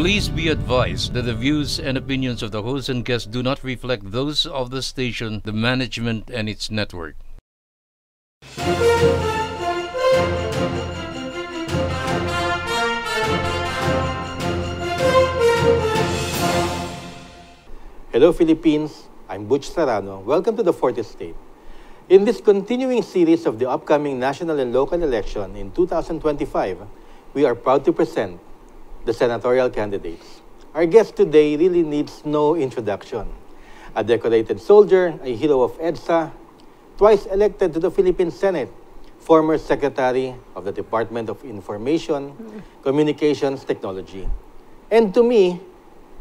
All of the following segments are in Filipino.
Please be advised that the views and opinions of the host and guests do not reflect those of the station, the management, and its network. Hello Philippines, I'm Butch Serrano. Welcome to the Fourth Estate. In this continuing series of the upcoming national and local election in 2025, we are proud to present the senatorial candidates. Our guest today really needs no introduction. A decorated soldier, a hero of EDSA, twice elected to the Philippine Senate, former Secretary of the Department of Information, Communications Technology, and to me,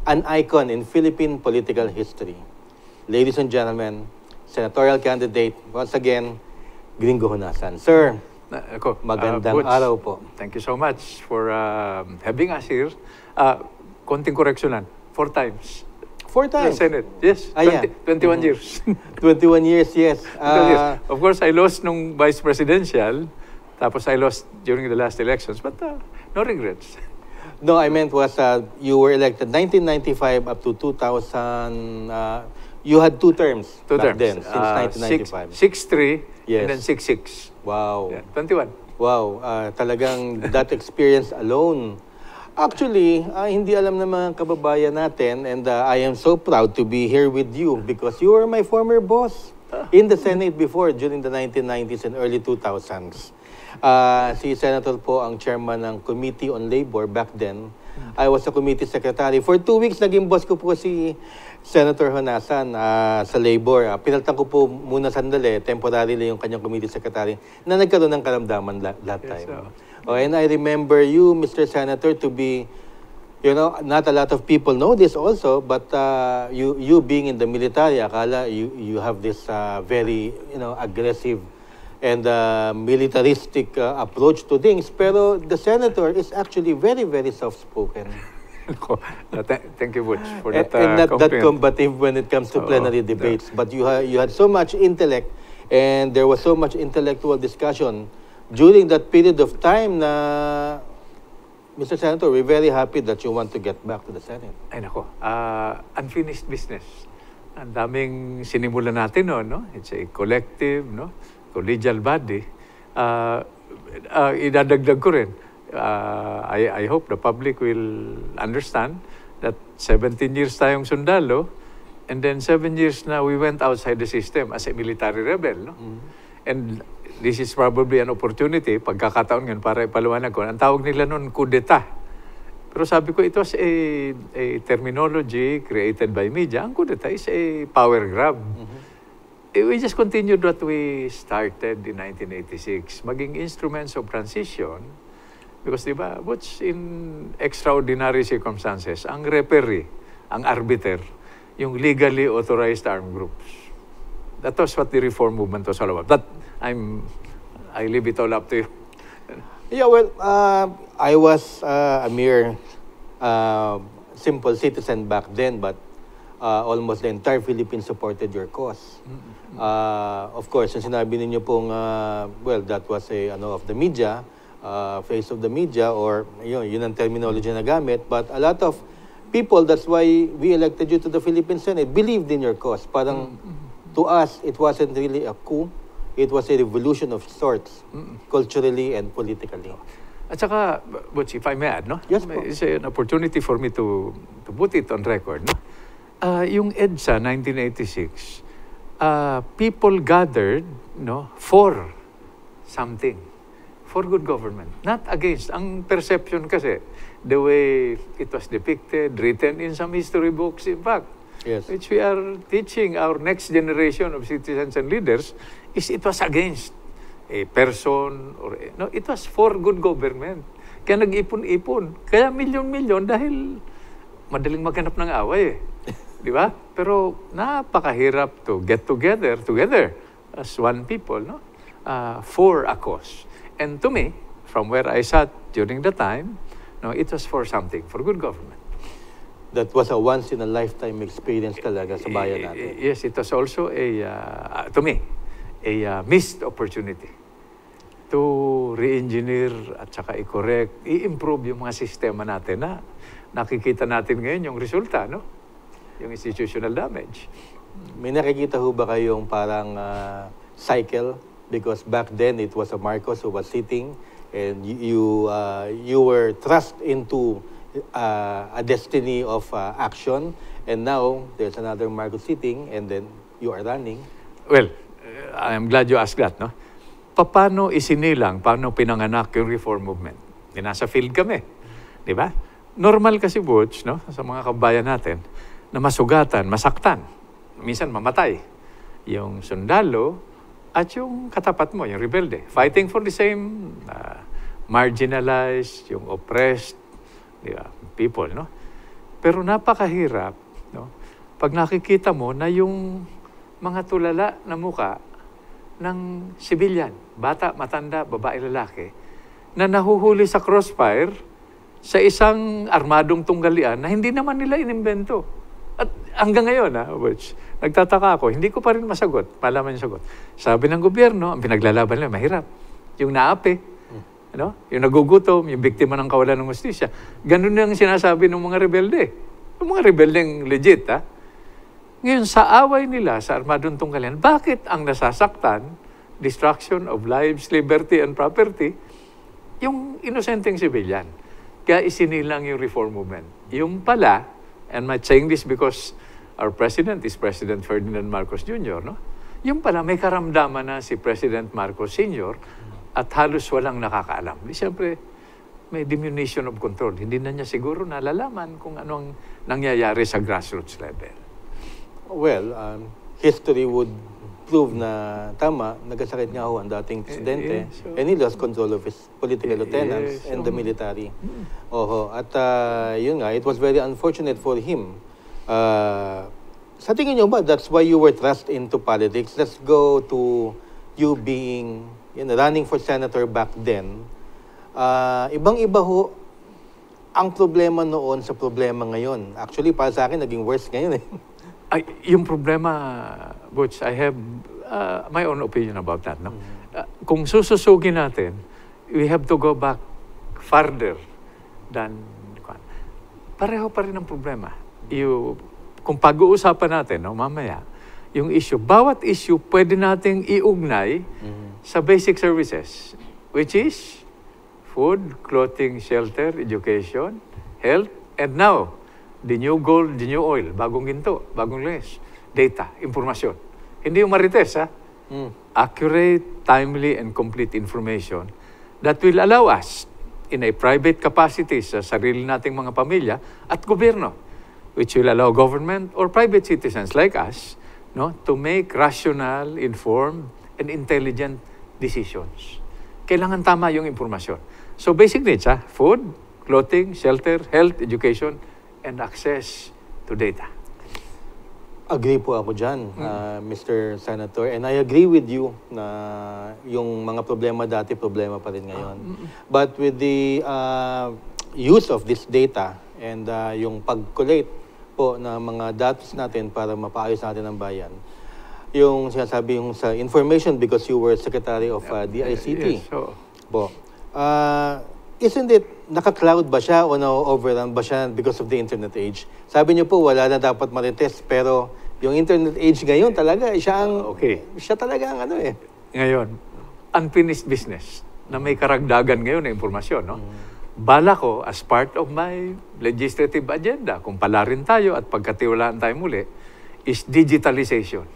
an icon in Philippine political history. Ladies and gentlemen, senatorial candidate, once again, Gringo Honasan. Sir, magandang araw po. Thank you so much for having us here. Konting correction lang, 4 times. 4 times? The Senate, yes. 21 years. 21 years, yes. Of course, I lost nung vice presidential, tapos I lost during the last elections, but no regrets. No, I meant was you were elected 1995 up to 2000. You had 2 terms back then, since 1995. 6-3, yes. And then 6-6. Wow. Yeah, 21. Wow. Talagang that experience alone. Actually, hindi alam ng mga kababayan natin, and I am so proud to be here with you because you were my former boss in the Senate before, during the 1990s and early 2000s. Si Senator po ang chairman ng Committee on Labor back then. I was a committee secretary. For 2 weeks, naging boss ko po si Senator Honasan sa Labor. Pinaltan ko po muna sandali, temporarily yung kanyang committee secretary, na nagkaroon ng karamdaman that time. And I remember you, Mr. Senator, to be, you know, not a lot of people know this also, but you being in the military, akala you have this very, you know, aggressive and militaristic approach to things. Pero the senator is actually very, very soft-spoken. Thank you, Butch, for that and not compliment. that combative when it comes to plenary debates. But you had so much intellect, and there was so much intellectual discussion during that period of time na, Mr. Senator, we're very happy that you want to get back to the Senate. Ay nako, unfinished business. Ang daming sinimulan natin, no? It's a collective, no? Collegial body. Idadagdag ko rin. I hope the public will understand that 17 years tayong sundalo, and then 7 years na we went outside the system as a military rebel, no? And this is probably an opportunity, pagkakataon ngayon, para ipaliwanag ko. Ang tawag nila noon, coup d'etat. Pero sabi ko, it was a terminology created by media. Ang coup d'etat is a power grab. We just continued what we started in 1986, maging instruments of transition. Because, di ba, what's in extraordinary circumstances, ang referee, ang arbiter, yung legally authorized armed groups. That was what the reform movement was all about. But I leave it all up to you. Yeah, well, I was a mere simple citizen back then, but almost the entire Philippines supported your cause. Of course, yung sinabi ninyo pong, well, that was of the media, face of the media, or yun ang terminology na gamit, but a lot of people, that's why we elected you to the Philippine Senate, believed in your cause. Parang, to us, it wasn't really a coup. It was a revolution of sorts, culturally and politically. At saka, Butch, if I may add, no? Yes, po. It's an opportunity for me to put it on record, no? Yung EDSA 1986, people gathered, no, for something, for good government, not against. Ang perception kasi, the way it was depicted, written in some history books, in fact, yes, which we are teaching our next generation of citizens and leaders, is it was against a person, or no, it was for good government. Kaya nag-ipon-ipon. Kaya milyon-milyon dahil madaling maghanap ng away. Di ba? Pero napakahirap to get together as one people, no? For a cause. And to me, from where I sat during the time, no, it was for something, for good government. That was a once-in-a-lifetime experience talaga sa bayan natin. Yes, it was also to me, a missed opportunity to re-engineer at saka i-correct, i-improve yung mga sistema natin na nakikita natin ngayon yung resulta, no? Yung institutional damage. May nakikita ho ba kayong parang cycle? Because back then, it was a Marcos who was sitting and you were thrust into a destiny of action. And now, there's another Marcos sitting and then you are running. Well, I'm glad you asked that, no? Paano isinilang, paano pinanganak yung reform movement? Nasa field kami, di ba? Normal kasi, Butch, no? Sa mga kabayan natin, na masugatan, masaktan, minsan mamatay. Yung sundalo at yung katapat mo, yung rebelde. Fighting for the same marginalized, yung oppressed people, no? Pero napakahirap, no? Pag nakikita mo na yung mga tulala na muka ng sibilyan, bata, matanda, babae, lalaki, na nahuhuli sa crossfire sa isang armadong tunggalian na hindi naman nila inimbento. At hanggang ngayon, which nagtataka ako, hindi ko pa rin masagot, malaman yung sagot. Sabi ng gobyerno, ang pinaglalaban nila, mahirap. Yung naapi, ano? Yung nagugutom, yung biktima ng kawalan ng hustisya. Ganun yung sinasabi ng mga rebelde. Yung mga rebeldeng legit, ha? Ngayon, sa away nila sa armadong tunggalian, bakit ang nasasaktan, destruction of lives, liberty, and property, yung inosenteng civilian? Kaya isinilang yung reform movement. Yung pala, and I'm saying this because our president is President Ferdinand Marcos Jr., no? Yung pala, may karamdaman na si President Marcos Sr. at halos walang nakakaalam. Siyempre, may diminution of control. Hindi na niya siguro nalalaman kung anong nangyayari sa grassroots level. Well, history would prove na tama, nagkasakit nga ho ang dating presidente and he lost control of his political lieutenants and the military. At yun nga, it was very unfortunate for him. Sa tingin nyo ba, that's why you were thrust into politics? Let's go to you being, running for senator back then. Ibang-iba ho ang problema noon sa problema ngayon. Actually, para sa akin, naging worse ngayon eh. Ay, yung problema, Butch, I have my own opinion about that. No? Kung sususugin natin, we have to go back farther than... Pareho pa rin ang problema. Kung pag-uusapan natin, no, mamaya, yung issue, bawat issue pwede nating iugnay sa basic services, which is food, clothing, shelter, education, health, and now, the new gold, the new oil, bagong ginto, bagong langis, data, informasyon. Hindi yung marites, ha? Accurate, timely, and complete information that will allow us in a private capacity sa sarili nating mga pamilya at gobyerno, which will allow government or private citizens like us, no, to make rational, informed, and intelligent decisions. Kailangan tama yung informasyon. So basic needs, ha? Food, clothing, shelter, health, education, and access to data. Agree po ako dyan, Mr. Senator. And I agree with you na yung mga problema dati, problema pa rin ngayon. But with the use of this data and yung pag-collate po ng mga datos natin para mapaayos natin ang bayan, yung sinasabi yung sa information because you were Secretary of DICT. Yes, so, po. Isn't it, naka-cloud ba siya o na-overrun ba siya because of the internet age? Sabi niyo po, wala na dapat marites, pero yung internet age ngayon talaga, siya talaga ang ano eh. Ngayon, unfinished business na may karagdagan ngayon na impormasyon, no? Bala ko, as part of my legislative agenda, kung palarin tayo at pagkatiwalaan tayo muli, is digitalization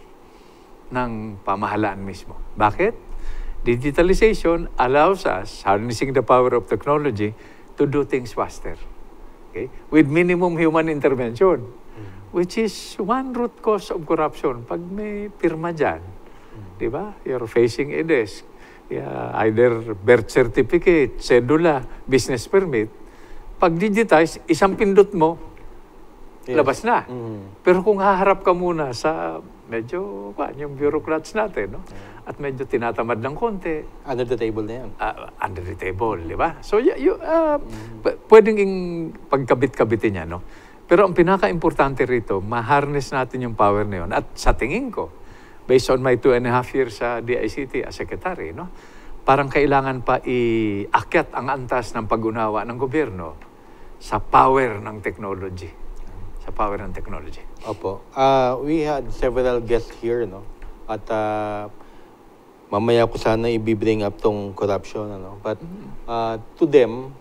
ng pamahalaan mismo. Bakit? Digitalization allows us, harnessing the power of technology, to do things faster. Okay? With minimum human intervention, which is one root cause of corruption. Pag may pirma dyan, di ba? You're facing a desk. Either birth certificate, cedula, business permit. Pag digitize, isang pindot mo, labas na. Pero kung haharap ka muna sa medyo, yung bureaucrats natin, no? At medyo tinatamad ng konti. Under the table na yan. Under the table, di ba? So, pwedeng pagkabit-kabitin niya, no? Pero ang pinaka-importante rito, ma-harness natin yung power na yun. At sa tingin ko, based on my 2.5 years sa DICT as secretary, no? Parang kailangan pa iakyat ang antas ng pag-unawa ng gobyerno sa power ng technology. Sa power ng technology. Opo. We had several guests here, no? At mamaya ko sana i-bring up tong corruption, ano? But to them,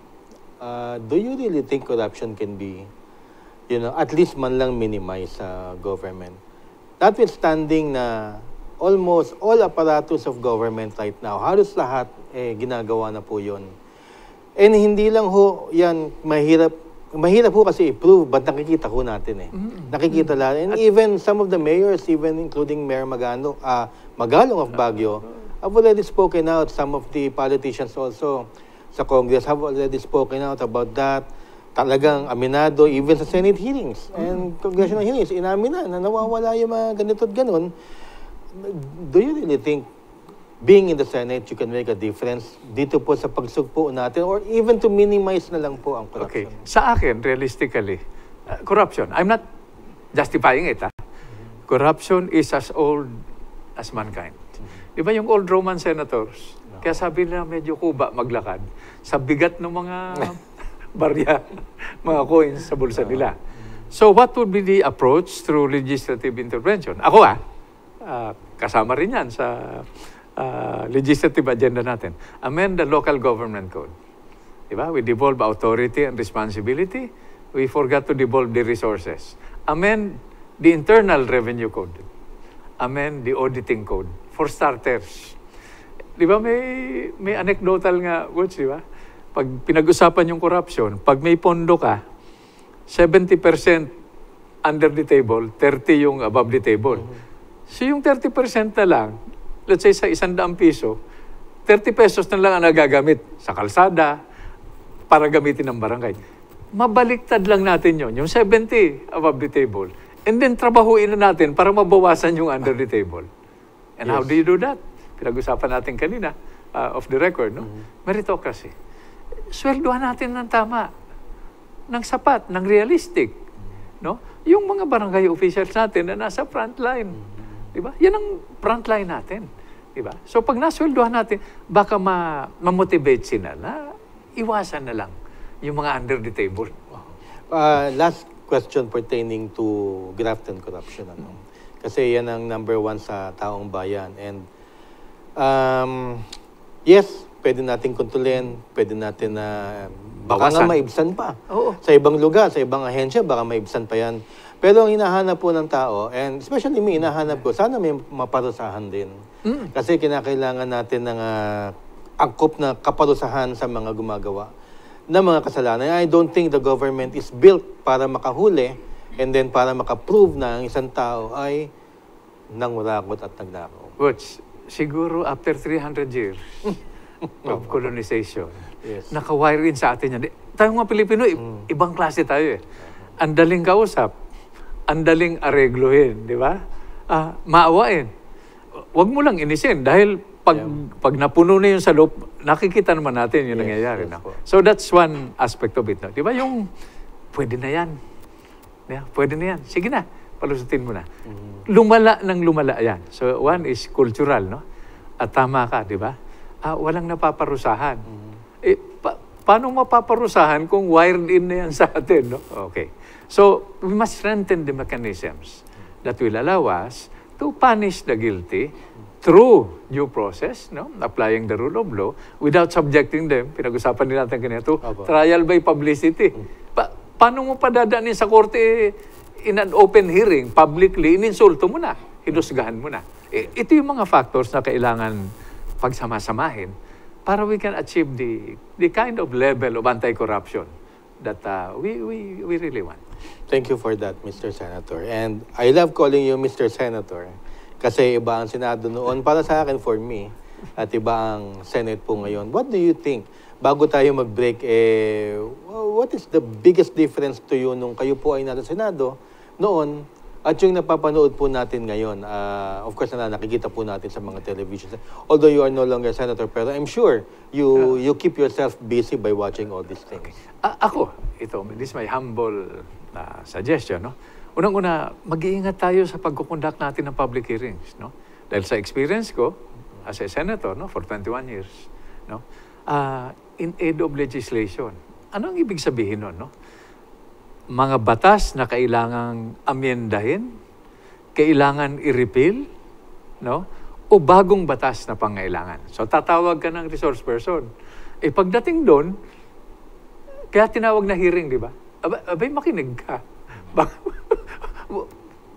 do you really think corruption can be, at least man lang minimize sa government? Notwithstanding na almost all apparatus of government right now, halos lahat ginagawa na po yun. And hindi lang ho yan mahirap po kasi i-prove, but nakikita ko natin Nakikita lang. And even some of the mayors, even including Mayor Magalong of Baguio, have already spoken out. Some of the politicians also sa Congress have already spoken out about that. Talagang aminado, even sa Senate hearings and congressional hearings, inamin na nawawala yung mga ganito at ganun. Do you really think being in the Senate, you can make a difference dito po sa pagsugpo natin or even to minimize na lang po ang corruption? Okay. Sa akin, realistically, corruption, I'm not justifying it. Corruption is as old as mankind. Di ba yung old Roman senators? Kaya sabi nila medyo kuba maglakad sa bigat ng mga barya, mga coins sa bulsa nila. So what would be the approach through legislative intervention? Ako kasama rin yan sa legislative agenda natin. Amend the local government code. Diba? We devolve authority and responsibility. We forgot to devolve the resources. Amend the internal revenue code. Amend the auditing code. For starters. Diba may anecdotal nga, Woods, diba? Pag pinag-usapan yung corruption, pag may pondo ka, 70% under the table, 30% yung above the table. So yung 30% na lang, let's say sa 100 piso, 30 pesos na lang ang nagagamit sa kalsada para gamitin ng barangay. Mabaliktad lang natin yon, yung 70 above the table. And then trabahuin na natin para mabawasan yung under the table. And how do you do that? Pinag-usapan natin kanina, off the record, no? Meritocracy. Sweldohan natin ng tama, ng sapat, ng realistic. No? Yung mga barangay officials natin na nasa front line. Diba? Yan ang front line natin. Diba? So pag nasweldohan natin, baka ma-motivate sila na iwasan na lang yung mga under the table. Last question pertaining to graft and corruption. Kasi yan ang number one sa taong bayan. And yes, pwede natin kontrolin, pwede natin baka nga maibsan pa. Oo. Sa ibang lugar, sa ibang ahensya, baka maibsan pa yan. Pero ang hinahanap po ng tao, and especially me, hinahanap ko, sana may maparusahan din. Kasi kinakailangan natin ng angkop na kaparusahan sa mga gumagawa ng mga kasalanan. I don't think the government is built para makahuli and then para makaprove na ang isang tao ay nangurakot at nagnakaw. Which, siguro after 300 years of colonization, naka-wire in sa atin yan. Tayo mga Pilipino, ibang klase tayo eh. Ang daling kausap, ang daling areglohin, di ba? Maawain. Huwag mo lang inisin dahil pag napuno na yung sa loob, nakikita naman natin yung nangyayari. No? So that's one aspect of it. No? Di ba yung, pwede na yan. Yeah, pwede na yan. Sige na, palusutin mo na. Lumala ng lumala yan. So one is cultural, no? At tama ka, di ba? Walang napaparusahan. Paano mapaparusahan kung wired in na yan sa atin, no? Okay. So, we must strengthen the mechanisms that will allow us to punish the guilty through due process, no? Applying the rule of law without subjecting them, pinag-usapan nila natin kanina, to trial by publicity. Paano mo padadaanin sa korte in an open hearing, publicly, ininsulto mo na, hinusgahan mo na. Ito yung mga factors na kailangan pagsama-samahin para we can achieve the kind of level of anti-corruption that we really want. Thank you for that, Mr. Senator. And I love calling you Mr. Senator kasi iba ang Senado noon para sa akin, for me, at iba ang Senate po ngayon. What do you think? Bago tayo mag-break, what is the biggest difference to you nung kayo po ay nasa Senado noon at yung napapanood po natin ngayon? Of course, nakikita po natin sa mga television. Although you are no longer Senator, pero I'm sure you keep yourself busy by watching all these things. This is my humble suggestion, no? Unang-una, mag-iingat tayo sa pagkukonduct natin ng public hearings, no? Dahil sa experience ko as a senator, no, for 21 years, no, in aid of legislation, Ano ang ibig sabihin nun, no? Mga batas na kailangang amyendahin, kailangan i-repeal, no? O bagong batas na pangailangan. So, tatawag ka ng resource person. Pagdating doon, kaya tinawag na hearing, di ba? Abay, makinig ka.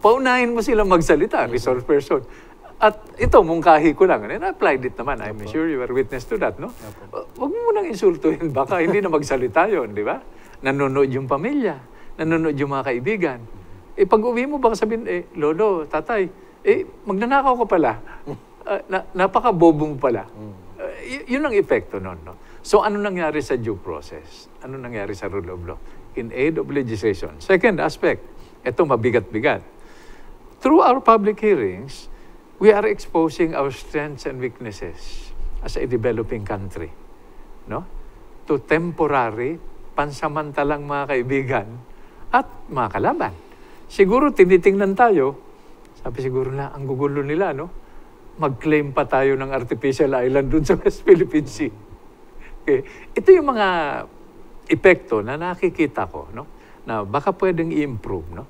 Paunahin mo sila magsalita, resource person. At ito, mungkahi ko lang. And I applied it naman. I'm sure you are witness to that, no? Huwag mo nang insultuhin. Baka hindi na magsalita yun, di ba? Nanonood yung pamilya. Nanonood yung mga kaibigan. Pag uwi mo, baka sabihin, lolo, tatay, magnanakaw ka pala. Napaka-bobo mo pala. Yun ang epekto nun, no? So, ano nangyari sa due process? Ano nangyari sa rule of law? In aid of legislation. Second aspect, ito mabigat-bigat. Through our public hearings, we are exposing our strengths and weaknesses as a developing country, no? To temporary, pansamantalang mga kaibigan at mga kalaban. Siguro tinitingnan tayo, sabi siguro na, ang gugulo nila, no? Mag-claim pa tayo ng artificial island dun sa West Philippine Sea. Okay. Ito yung mga epekto na nakikita ko, no? Na baka pwedeng i-improve, no?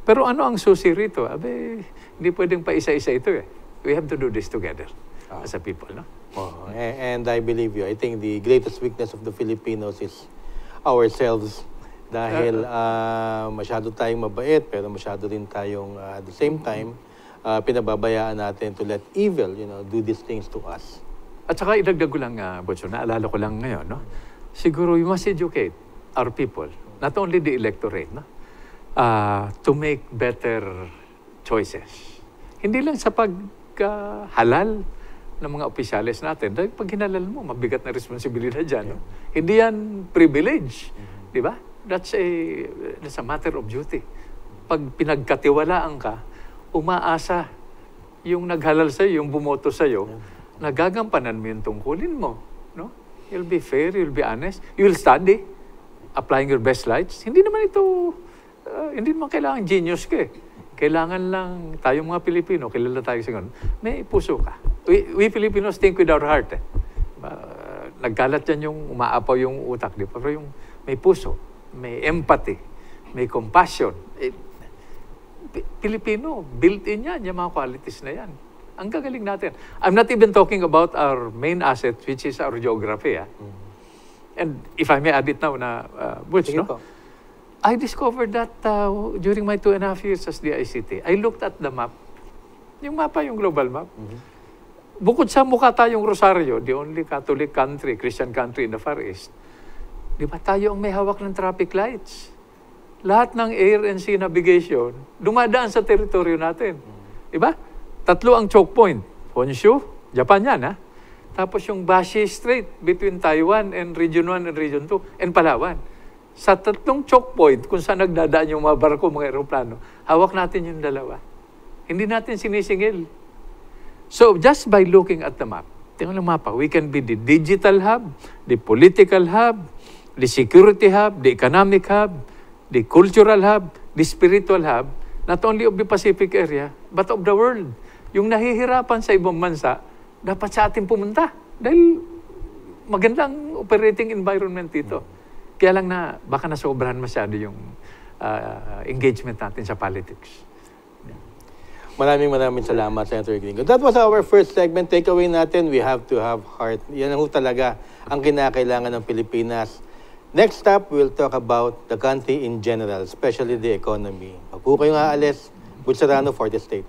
Pero ano ang susi rito? Hindi pwedeng pa isa-isa ito eh. We have to do this together as a people, no? Oh, and I believe you. I think the greatest weakness of the Filipinos is ourselves. Dahil masyado tayong mabait, pero masyado rin tayong at the same time, pinababayaan natin to let evil, do these things to us. At saka idagdag ko lang, Butcho, naalala ko lang ngayon, no? Siguro we must educate our people, not only the electorate, no? To make better choices. Hindi lang sa paghalal ng mga opisyalis natin. Dahil pag hinalal mo, mabigat na responsibilidad dyan, no? Hindi yan privilege, di ba? That's a matter of duty. Pag pinagkatiwalaan ka, umaasa yung naghalal sa'yo, yung bumoto sa'yo, nagagampanan mo yung tungkulin mo. No? You'll be fair, you'll be honest, you'll study, applying your best lights. Hindi naman kailangan genius ka eh. Kailangan lang tayong mga Pilipino, kilala tayo sa ganun, may puso ka. We Filipinos think with our heart. Nagkalat yan yung umaapaw yung utak, di ba? Pero yung may puso, may empathy, may compassion. Pilipino, built-in yan, yung mga qualities na yan. Ang gagaling natin. I'm not even talking about our main asset, which is our geography. And if I may add it now, Butch, no? I discovered that during my 2.5 years as DICT. I looked at the map. Yung mapa, yung global map. Bukod sa mukha tayong Rosario, the only Catholic country, Christian country in the Far East, di ba tayo ang may hawak ng traffic lights? Lahat ng air and sea navigation, dumadaan sa teritoryo natin. Di ba? 3 ang choke point. Honshu, Japan yan, ha? Tapos yung Bashi Strait between Taiwan and Region 1 and Region 2 and Palawan. Sa 3 choke point, kung saan nagdadaan yung mga barko, mga aeroplano, hawak natin yung 2. Hindi natin sinisingil. So, just by looking at the map, tingnan ang mapa, we can be the digital hub, the political hub, the security hub, the economic hub, the cultural hub, the spiritual hub, not only of the Pacific area, but of the world. Yung nahihirapan sa ibang bansa, dapat sa atin pumunta. Dahil magandang operating environment dito. Kaya lang baka nasobrahan masyado yung engagement natin sa politics. Maraming salamat, Senator Gringo. That was our first segment. Takeaway natin, we have to have heart. Yan ang talaga ang kinakailangan ng Pilipinas. Next up, we'll talk about the country in general, especially the economy. Pag po kayong aalis, Butch Serrano for the State.